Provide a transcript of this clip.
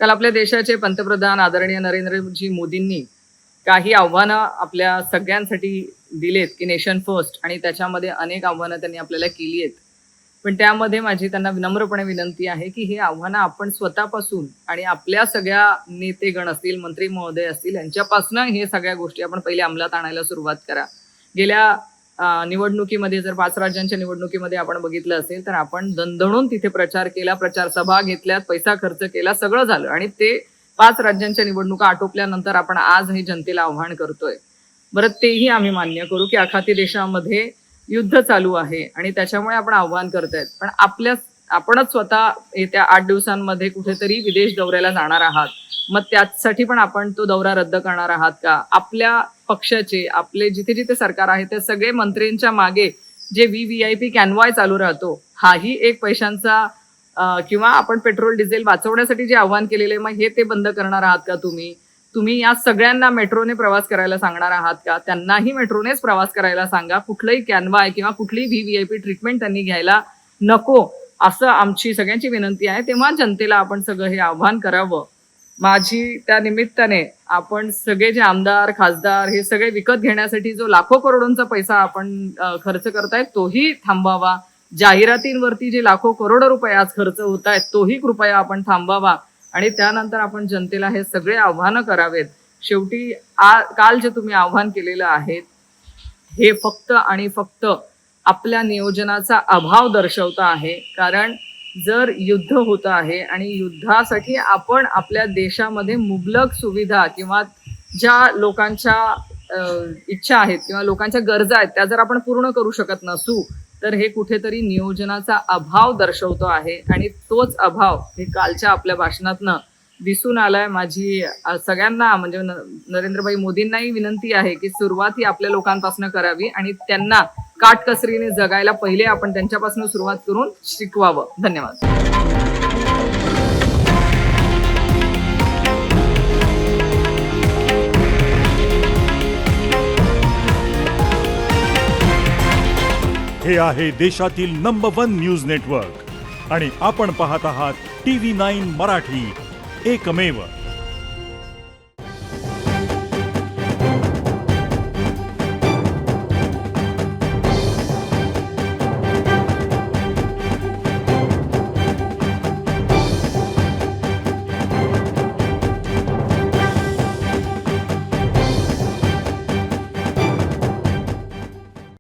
काल आपल्या देशाचे पंतप्रधान आदरणीय नरेंद्रजी मोदींनी काही आव्हानं आपल्या सगळ्यांसाठी दिलेत की नेशन फर्स्ट, आणि त्याच्यामध्ये अनेक आव्हानं त्यांनी आपल्याला केली आहेत. पण त्यामध्ये माझी त्यांना विनम्रपणे विनंती आहे की ही आव्हानं आपण स्वतःपासून आणि आपल्या सगळ्या नेतेगण असतील, मंत्री महोदय असतील, यांच्यापासून हे सगळ्या गोष्टी आपण पहिले अंमलात आणायला सुरुवात करा. गेल्या निवडणुकीमध्ये जर 5 राज्यांच्या निवडणुकीमध्ये आपण बघितलं असेल तर आपण दणदणून तिथे प्रचार केला, प्रचार सभा घेतल्यात, पैसा खर्च केला, सगळं झालं, आणि ते 5 राज्यांच्या निवडणुका आटोपल्यानंतर आपण आज हे जनतेला आव्हान करतोय. बरं, तेही आम्ही मान्य करू की आखाती देशामध्ये युद्ध चालू आहे आणि त्याच्यामुळे आपण आव्हान करतायत. पण आपणच स्वतः येत्या 8 दिवसांमध्ये कुठेतरी विदेश दौऱ्याला जाणार आहात. मग त्यासाठी पण आपण तो दौरा रद्द करणार आहात का? आपल्या पक्षाचे, आपले जिथे जिथे सरकार आहे त्या सगळे मंत्र्यांच्या मागे जे VVIP कॅनवाय चालू राहतो, हाही एक पैशांचा किंवा आपण पेट्रोल डिझेल वाचवण्यासाठी जे आव्हान केलेले, मग हे ते बंद करणार आहात का तुम्ही या सगळ्यांना मेट्रोने प्रवास करायला सांगणार आहात का? त्यांनाही मेट्रोनेच प्रवास करायला सांगा. कुठलंही कॅनवाय किंवा कुठलीही VVIP ट्रीटमेंट त्यांनी घ्यायला नको, असं आमची सगळ्यांची विनंती आहे. तेव्हा जनतेला आपण सगळं हे आव्हान करावं. माझी त्या निमित्ताने आपण सगळे जे आमदार, खासदार हे सगळे विकत घेण्यासाठी जो लाखो करोडोंचा पैसा आपण खर्च करतायत तोही थांबवावा. जाहिरातींवरती जे लाखो करोडो रुपये आज खर्च होत आहेत तोही कृपया आपण थांबवावा, आणि त्यानंतर आपण जनतेला हे सगळे आव्हानं करावेत. शेवटी काल जे तुम्ही आव्हान केलेलं आहे हे फक्त आणि फक्त आपल्या नियोजनाचा अभाव दर्शवतं आहे. कारण जर युद्ध होतं आहे आणि युद्धासाठी आपण आपल्या देशामध्ये मुबलक सुविधा किंवा ज्या लोकांच्या इच्छा आहेत किंवा लोकांच्या गरजा आहेत त्या जर आपण पूर्ण करू शकत नसू तर हे कुठेतरी नियोजनाचा अभाव दर्शवतो आहे, आणि तोच अभाव हे कालच्या आपल्या भाषणातनं दिसून आलाय. माझी सगळ्यांना म्हणजे नरेंद्रभाई मोदींनाही विनंती आहे की सुरुवात ही आपल्या लोकांपासून करावी आणि त्यांना काटकसरीने जगायला पहिले आपण त्यांच्यापासून सुरुवात करून शिकवावं. धन्यवाद. हे आहे देशातील नंबर 1 न्यूज नेटवर्क आणि आपण पाहत आहात TV9 मराठी, एकमेव.